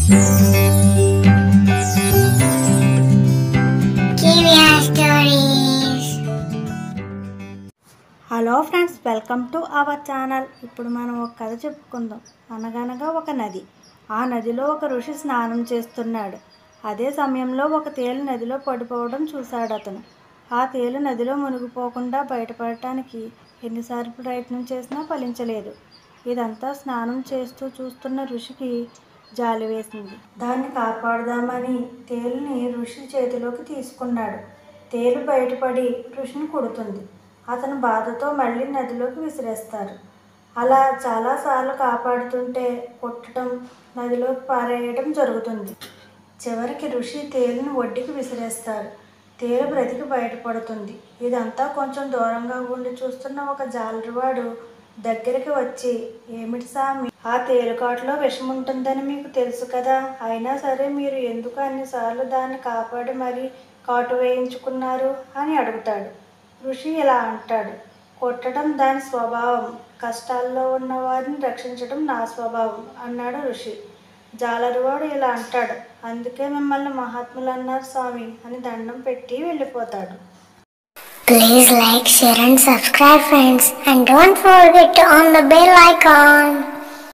Hello friends, welcome to our channel. ఇప్పుడు మనం ఒక కథ చెప్పుకుందాం. అనగనగా ఒక నది. ఆ నదిలో ఒక ఋషి స్నానం చేస్తున్నాడు. అదే సమయంలో ఒక తేలు నదిలో పడిపోవడం చూశాడు అతను. ఆ తేలు నదిలో మునిగిపోకుండా బయటపడటానికి ఎన్నిసార్లు ప్రయత్నం చేసినా ఫలించలేదు. ఇదంతా స్నానం చేస్తూ చూస్తున్న ఋషికి జాలి వేసింది. దాన్ని కాపాడదామని తేలుని ఋషి చేతిలోకి తీసుకున్నాడు. తేలు బయటపడి ఋషిని కొడుతుంది. అతను బాధతో మళ్ళీ నదిలోకి విసిరేస్తారు. అలా చాలాసార్లు కాపాడుతుంటే కొట్టడం, నదిలోకి పారేయడం జరుగుతుంది. చివరికి ఋషి తేలుని ఒడ్డుకి విసిరేస్తాడు. తేలు బ్రతికి బయటపడుతుంది. ఇదంతా కొంచెం దూరంగా ఉండి చూస్తున్న ఒక జాలరివాడు దగ్గరికి వచ్చి, ఏమిటి సామి, ఆ తేలుకాటులో విషం ఉంటుందని మీకు తెలుసు కదా, అయినా సరే మీరు ఎందుకు అన్నిసార్లు దాన్ని కాపాడి మరీ కాటు వేయించుకున్నారు అని అడుగుతాడు. ఋషి ఇలా అంటాడు, కొట్టడం దాని స్వభావం, కష్టాల్లో ఉన్న వారిని రక్షించడం నా స్వభావం అన్నాడు ఋషి. జాలరివాడు ఇలా అంటాడు, అందుకే మిమ్మల్ని మహాత్ములు అన్నారు స్వామి అని దండం పెట్టి వెళ్ళిపోతాడు. Please like, share and subscribe friends, and don't forget to on the bell icon.